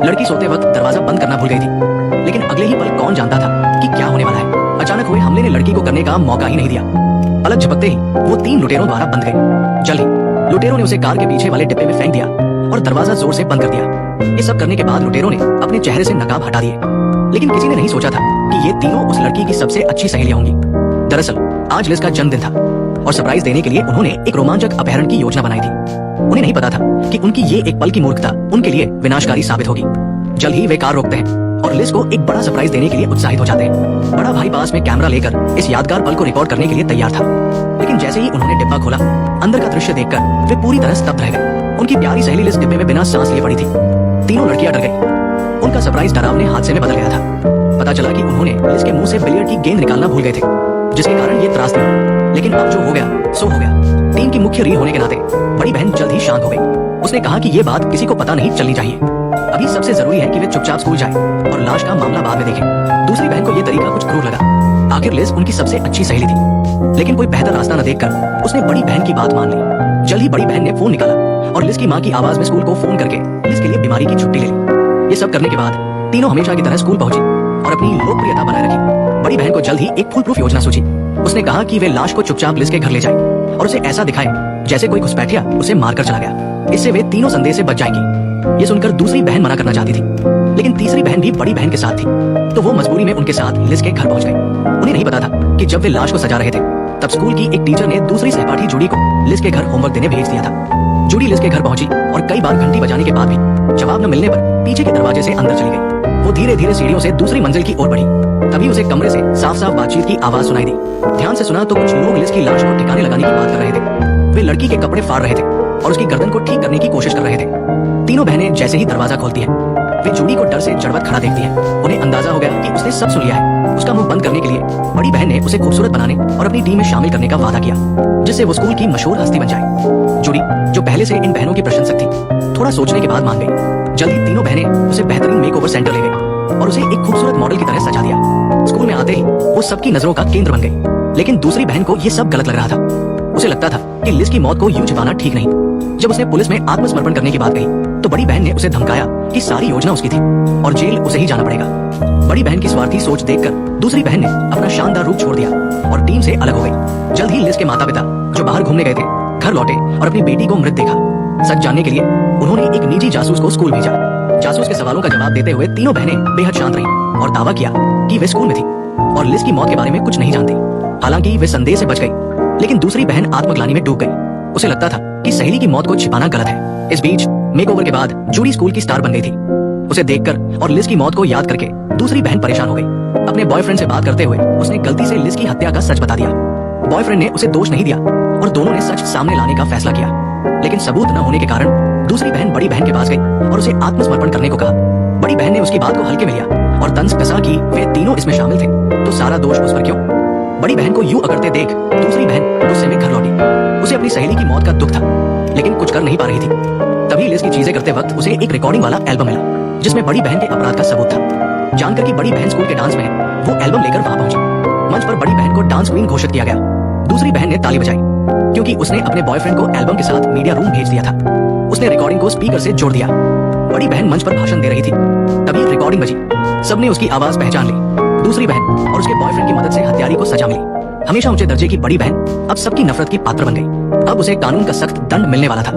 लड़की सोते वक्त दरवाजा बंद करना भूल गई थी, लेकिन अगले ही पल कौन जानता था कि क्या होने वाला है। अचानक हुए हमले ने लड़की को करने का मौका ही नहीं दिया। पलक झपकते ही वो 3 लुटेरों द्वारा बंद गए। जल्द ही लुटेरों ने उसे कार के पीछे वाले डिब्बे में फेंक दिया और दरवाजा जोर से बंद कर दिया। ये सब करने के बाद लुटेरों ने अपने चेहरे से नकाब हटा दिए, लेकिन किसी ने नहीं सोचा था कि ये तीनों उस लड़की की सबसे अच्छी सहेलियां होंगी। दरअसल आज लिज का जन्मदिन था और सरप्राइज देने के लिए उन्होंने एक रोमांचक अपहरण की योजना बनाई थी। उन्हें नहीं पता था कि उनकी ये एक पल की मूर्खता उनके लिए विनाशकारी साबित होगी। जल्द ही वे कार रोकते हैं और लिज को एक बड़ा सरप्राइज देने के लिए उत्साहित हो जाते हैं। बड़ा भाई पास में कैमरा लेकर इस यादगार पल को रिकॉर्ड करने के लिए तैयार था, लेकिन जैसे ही उन्होंने डिब्बा खोला, अंदर का दृश्य देखकर वे पूरी तरह स्तब्ध रह गए। उनकी प्यारी सहेली लिज डिब्बे में बिना सांस लिए पड़ी थी। तीनों लड़कियां डर गई। उनका सरप्राइज डरावने हादसे में बदल गया था। पता चला कि उन्होंने लिज के मुंह से बिलियर्ड की गेंद निकालना भूल गए थे, जिसके कारण ये त्रासदी हुई। लेकिन अब जो हो गया सो हो गया। टीम की मुख्य रीढ़ होने के नाते बड़ी बहन जल्द ही शांत हो गई। उसने कहा कि ये बात किसी को पता नहीं चलनी चाहिए। अभी सबसे जरूरी है कि वे चुपचाप स्कूल जाएं और लाश का मामला बाद में देखें। दूसरी बहन को यह तरीका कुछ क्रूर लगा। आखिर लिज उनकी सबसे अच्छी सहेली थी, लेकिन कोई बेहतर रास्ता न देखकर उसने बड़ी बहन की बात मान ली। जल्द ही बड़ी बहन ने फोन निकाला और लिज की माँ की आवाज में स्कूल को फोन करके लिज के लिए बीमारी की छुट्टी ले ली। ये सब करने के बाद तीनों हमेशा की तरह स्कूल पहुंची और अपनी लोकप्रियता बनाए रखी। बड़ी बहन को जल्द ही एक फुल प्रूफ योजना सूझी। उसने कहा कि वे लाश को चुपचाप लिज के घर ले जाएं और उसे ऐसा दिखाएं जैसे कोई घुसपैठिया उसे मारकर चला गया। इससे वे तीनों संदेह से बच जाएंगी। ये सुनकर दूसरी बहन मना करना चाहती थी, लेकिन तीसरी बहन भी बड़ी बहन के साथ थी, तो वो मजबूरी में उनके साथ लिज के घर पहुंच गई। उन्हें नहीं पता था कि जब वे लाश को सजा रहे थे, तब स्कूल की एक टीचर ने दूसरी सहपाठी जूडी को लिज के घर होमवर्क देने भेज दिया था। जूडी लिज के घर पहुंची और कई बार घंटी बजाने के बाद भी जवाब न मिलने पर पीछे के दरवाजे से अंदर चली गई। वो धीरे धीरे सीढ़ियों से दूसरी मंजिल की ओर बढ़ी। तभी उसे कमरे से साफ साफ बातचीत की आवाज सुनाई दी। ध्यान से सुना तो कुछ लोग लिज की लाश को ठिकाने लगाने की बात कर रहे थे। वे लड़की के कपड़े फाड़ रहे थे और उसकी गर्दन को ठीक करने की कोशिश कर रहे थे। तीनों बहनें जैसे ही दरवाजा खोलती हैं, वे जूडी को डर से जड़वत खड़ा देखती हैं। उन्हें अंदाजा हो गया कि उसने सब सुन लिया है। उसका मुंह बंद करने के लिए बड़ी बहन ने उसे खूबसूरत बनाने और अपनी टीम में शामिल करने का वादा किया, जिससे वो स्कूल की मशहूर हस्ती बन जाए। जूडी, जो पहले से इन बहनों की प्रशंसक थी, थोड़ा सोचने के बाद मान गई। जल्द ही तीनों बहनें उसे बेहतरीन मेकओवर सेंटर ले गई और उसे एक खूबसूरत मॉडल की तरह सजा दिया। स्कूल में आते ही वो सबकी नजरों का केंद्र बन गई, लेकिन दूसरी बहन को ये सब गलत लग रहा था। उसे लगता था कि लिज की मौत को यूं छिपाना ठीक नहीं। जब उसने पुलिस में आत्मसमर्पण करने की बात कही, तो बड़ी बहन ने उसे धमकाया कि सारी योजना उसकी थी और जेल उसे ही जाना पड़ेगा। बड़ी बहन की स्वार्थी सोच देखकर दूसरी बहन ने अपना शानदार रूप छोड़ दिया और टीम से अलग हो गई। जल्द ही लिज के माता पिता, जो बाहर घूमने गए थे, घर लौटे और अपनी बेटी को मृत देखा। सच जानने के लिए उन्होंने एक निजी जासूस को स्कूल भेजा। जासूस के सवालों का जवाब देते हुए तीनों बहनें बेहद शांत रहीं और दावा किया कि वे स्कूल में थी और लिज की मौत के बारे में कुछ नहीं जानती। हालांकि वे संदेह से बच गई, लेकिन दूसरी बहन आत्मग्लानि में डूब गई। उसे लगता था कि सहेली की मौत को छिपाना गलत है। इस बीच मेकओवर के बाद जूडी स्कूल की स्टार बन गई थी। उसे देखकर और लिज की मौत को याद करके दूसरी बहन परेशान हो गई। अपने बॉयफ्रेंड से बात करते हुए उसने गलती से लिज की हत्या का सच बता दिया। बॉयफ्रेंड ने उसे दोष नहीं दिया और दोनों ने सच सामने लाने का फैसला किया, लेकिन सबूत न होने के कारण दूसरी बहन बड़ी बहन के पास गई और उसे आत्मसमर्पण करने को कहा। बड़ी बहन ने उसकी बात को हल्के में लिया और तंज कसा कि वे तीनों इसमें शामिल थे, तो सारा दोष उस पर क्यों। बड़ी बहन को यूं अकड़ते देख दूसरी बहन गुस्से में घर लौटी। उसे अपनी सहेली की मौत का दुख था, लेकिन कुछ कर नहीं पा रही थी। तभी लिज की चीजें करते वक्त उसे एक रिकॉर्डिंग वाला एल्बम मिला, जिसमें बड़ी बहन के अपराध का सबूत था। जानकर कि बड़ी बहन स्कूल के डांस में है, वो एल्बम लेकर वहां पहुंची। मंच पर बड़ी बहन को डांस क्वीन घोषित किया गया। दूसरी बहन ने ताली बजाई, क्योंकि उसने अपने बॉयफ्रेंड को एल्बम के साथ मीडिया रूम भेज दिया था। उसने रिकॉर्डिंग को स्पीकर से जोड़ दिया। बड़ी बहन मंच पर भाषण दे रही थी, तभी रिकॉर्डिंग बजी। सबने उसकी आवाज पहचान ली। दूसरी बहन और उसके बॉयफ्रेंड की मदद से हत्यारी को सजा मिली। हमेशा ऊंचे दर्जे की बड़ी बहन अब सबकी नफरत की पात्र बन गई। अब उसे कानून का सख्त दंड मिलने वाला था।